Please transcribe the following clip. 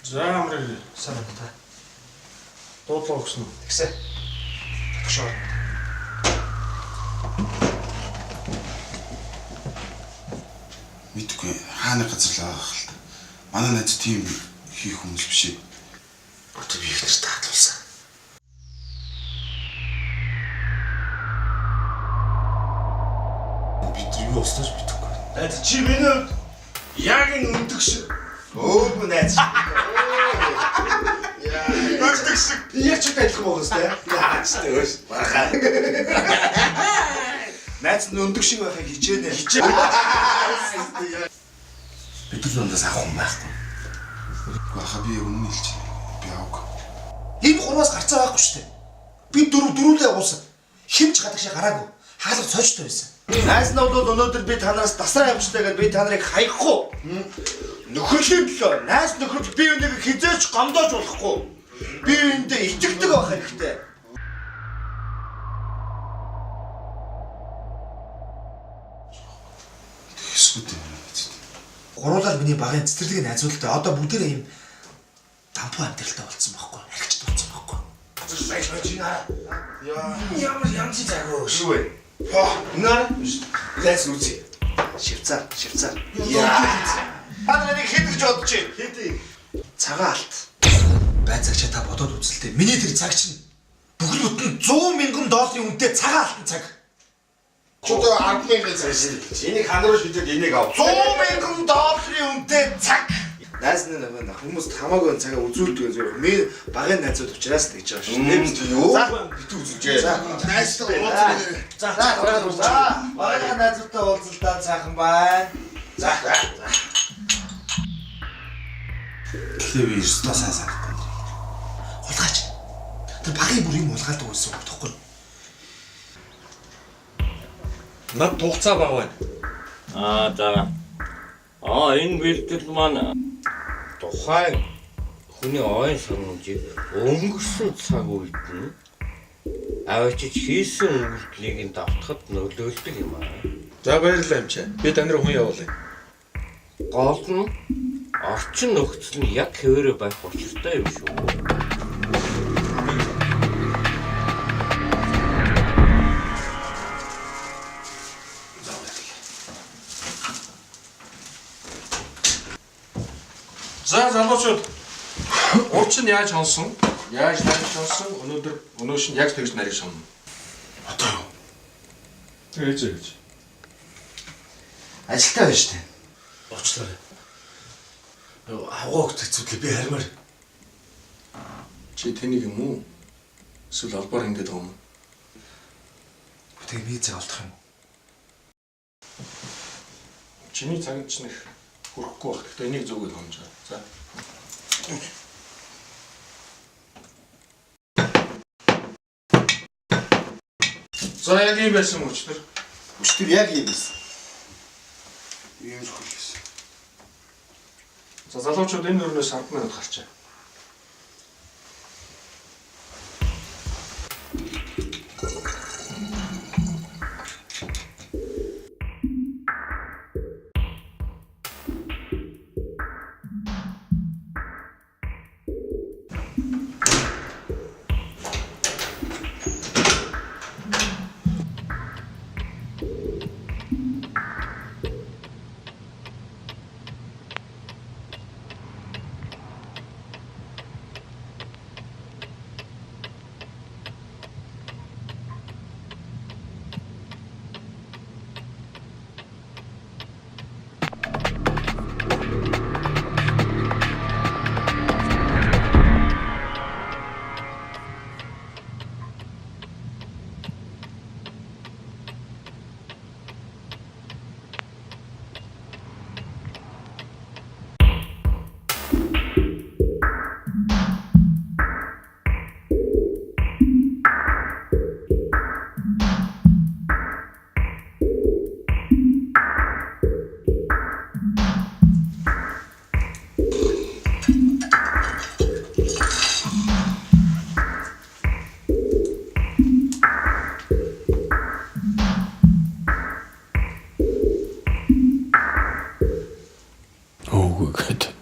За амрыг сайн байна та. дуудлаа өгсөн үү? Тэгсэ. Татгшоо. Мэдгүй хааны газар л байгаа хэл та. Манай найз тийм хийх хүмүүс биш ээ. Одоо би ихнэр таатуулсан. Бид юу болсноос мэдэхгүй. Найз чи миний хувьд яг энэ өндөг шиг. Өөг найз. Өндөг шиг. Яг ч адилхан байгаас тэ. Яач төөш. Бахаа. Найз нь өндөг шиг байхыг хичээнэ. Бид л дундаас авах юм байхгүй. Баха би өмнө хэлж би авах. Энэ гурваас гарцаа байхгүй шүү дээ. Би дөрвөлээ уусаа. Хэмж гадаг шиг гараагүй. Хаалга цоочтой байсан. Найз нь бол өнөөдөр би танаас дасраа явчихлаа гэж би та нарыг хаяхгүй. Нөхөрлийн төлөө найз нөхөрлө би энийг хизээч гомдоож болохгүй. Би эндээ ичигдэг байх хэрэгтэй. Эсвэл юм биз. Гуруулаар миний багын цэцэрлэгийн найзуудтай одоо бүгдээрээ юм дампуу амьдралтай болсон байхгүй. Архичд болсон байхгүй. Байж байна. Ямар янз заагүй шүү вэ? Наа лээс үзье. Шивцаар. Анаа нэг хэдэж бодож байна. Хэдий. Цагаан алт. Байцаагчаа та бодоод үзэлтэй. Миний тэр цаг чинь бүхэл бүтэн $100,000 үнэтэй цагаан алтан цаг. Чөтө 10,000 цаг шүү. Энийг ханаруу шийдээд энийг ав. $100,000 үнэтэй цаг. Найз нь хүмүүс хамаагүй цагаа үзүүлдэг зөв. Миний багын найзууд учраас тэгж байгаа шүү. Юу? Битүү үзүүлжээ. Найзтай уулзах. За. Багын найзуудтай уулзалтаа цаахан байна. За. Тэгэхээр би өстөө сайн санахгүй. Хулгайч. Тэр багын бүр юм хулгайлдаг байсан үг тоххой. Над тугацаа баг байна. За. Энэ бэлтгэл маань тухайн хүний ойн санамжийг өнгөрсөн цаг үед нь авчиж хийсэн үйлдэлийг нь давтахад нөлөөлдөг юм аа. За баярлалаа юм чи. Би тань руу хүн явуулъя. Гол нь орчин нөхцөл нь яг хэвээрээ байх учиртай юм шүү. За залуучууд. Урч нь яаж сонсон? Яаж нарийг сонсон? Өнөөдөр нь яг тэгж нарийг сонно. Одоо юу? Тэгэж. Ажилтаа байна штэ. Уучлаарай. Агууг төцөглөө би хармаар. Чи тэнийг юм уу? Эсвэл албаар ингэж байгаа юм уу? Тэг би цаг алдах юм. Чиний цагт ч нэх хүрэхгүй байх. Гэхдээ энийг зөвгөл хонж байгаа. За. За яг юм байсан өчтөр. Өчтөр яг юм байсан. Ийм л хэлсэн. За залуучууд энэ өрнөөс 10 минут гарчаа. Oh, good.